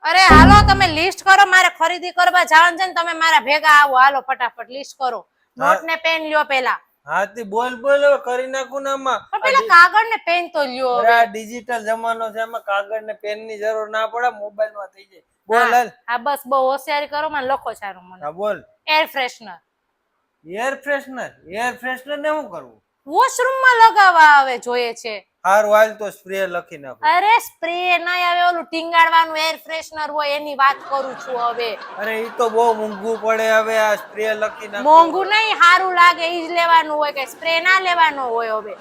અરે હાલો તમે લિસ્ટ કરો, મારે ખરીદી કરવા જવાનું છે ને તમે મારા ભેગા આવો. હાલો ફટાફટ લિસ્ટ કરો. નોટ ને પેન લ્યો પેલા. હા તી બોલ હવે કરી નાખું ને આમાં. પણ પેલા કાગળ ને પેન તો લ્યો હવે. આ ડિજિટલ જમાનો છે, એમાં કાગળ ને પેન ની જરૂર ના પડે, મોબાઈલ માં થઈ જાય. બોલ હાલ. હા બસ બહુ હોશિયારી કરો, મને લખો સારું મને. હા બોલ. Air freshener. એર ફ્રેશનર ને શું કરવું? વોશરૂમ માં લગાવવા આવે જોઈએ છે. હારું હાલ તો સ્પ્રે લખી નાખો. અરે સ્પ્રે નહીં આવે, ઓલું ટીંગાડવાનું એર ફ્રેશનર હોય એની વાત કરું છું હવે. અરે ઈ તો બહુ મોંઘું પડે, હવે આ સ્પ્રે લખી નાખો. મોંઘું નહીં, સારું લાગે ઈ જ લેવાનું હોય, કે સ્પ્રે ના લેવાનો હોય. હવે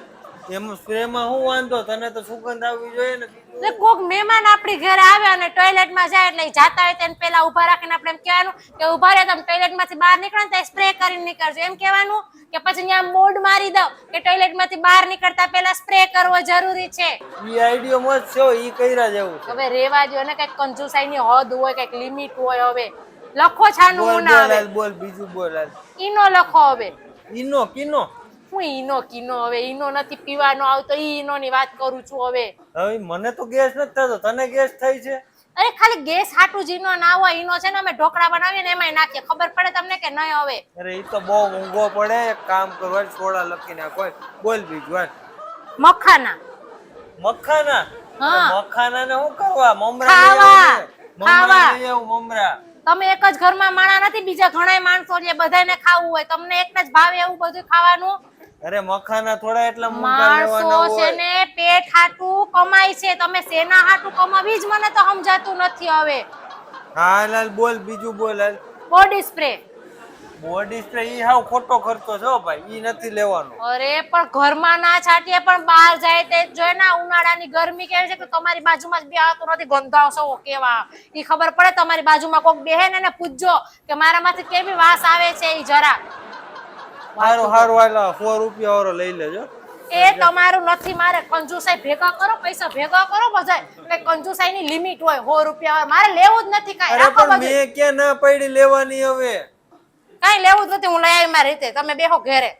એમાં સ્પ્રે માં શું વાંધો? તને તો સુગંધ આવવી જોઈએ ને. એટલે કોક મહેમાન આપણી ઘરે આવે અને ટોયલેટ માં જાય એટલે જાતા હોય તેને પેલા ઉભા રાખીને આપણે એમ કહેવાનું કે ઉભા રહે, તમે ટોયલેટ માંથી બહાર નીકળો ને તો સ્પ્રે કરીને નીકળજો એમ કહેવાનું, કે પછી ત્યાં બોર્ડ મારી દો કે ટોયલેટ માંથી બહાર નીકળતા પહેલા સ્પ્રે કરવો જરૂરી છે. ઈ આઈડિયો મત છે, ઈ કઈરા જેવું છે. હવે રેવા દો ને, કઈક કંજુસાઈ ની હદ હોય, કઈક લિમિટ હોય. હવે લખો છાનું મુના. હવે બોલ બીજું બોલ હાલ. ઈનો લખો હવે. ઈનો કીનો? હું ઈનો કીનો? હવે ઈનો નથી પીવાનો આવતો, ઈનો ની વાત કરું છું. હવે મને તો ગેસ નથી થતો, તને ગેસ થઈ છે? અરે ખાલી ગેસ હાટું જ ઈનો ના હોય. ઈનો છે ને અમે ઢોકળા બનાવીએ ને એમાંય નાખીએ, ખબર પડે તમને કે નહીં? હવે અરે ઈ તો બહુ ઊંઘો પડે, એક કામ કરવા સોડા લખી નાખો. બોલ બીજું હાલ. મખાના. મખાના? હા. મખાના ને શું કરવા? મમરા ખાવા. મમરા લઈ આવું. મમરા તમે એક જ ઘરમાં માણા નથી, બીજા ઘણાય માણસો છે, બધાને ખાવું હોય. તમને એકને જ ભાવે એવું બધું ખાવાનું? અરે મખાના થોડા એટલા મોંઘા લેવાના માણસો છે હોય. ને પેટ હાટું કમાય છે, તમે શેના હાટું કમાવી જ મને તો સમજાતું નથી. હવે હા લાલ બોલ બીજું બોલ હાલ. Body spray. બોડી સ્પ્રે ઈ હાવ ખોટો ખર્ચો છે ભાઈ, ઈ નથી લેવાનો. અરે પણ ઘરમાં ના છાટીએ પણ બહાર જાય તે જોઈ ને. ઉનાળાની ગરમી કેવી છે કે તમારી બાજુમાં જ બેહાતું નથી, ગંધાવશો કેવા. ઈ ખબર પડે, તમારી બાજુમાં કોક બેહે ને એને પૂછજો કે મારામાંથી કેવી વાસ આવે છે. ઈ જરા હારું હાલ 100 રૂપિયા વાળો લઈ લેજો. એ તમારું નથી, મારે કંજુસાઈ ભેગા કરો, પૈસા ભેગા કરો બધા. કઈ કંજુસાઈ ની લિમિટ હોય, 100 રૂપિયા મારે લેવું જ નથી. કાઈ અરે પણ મેં ક્યાં ના પડી લેવાની? હવે કઈ લેવું જ નથી, હું લઈ આવી મારી રીતે. તમે બેહો ઘરે.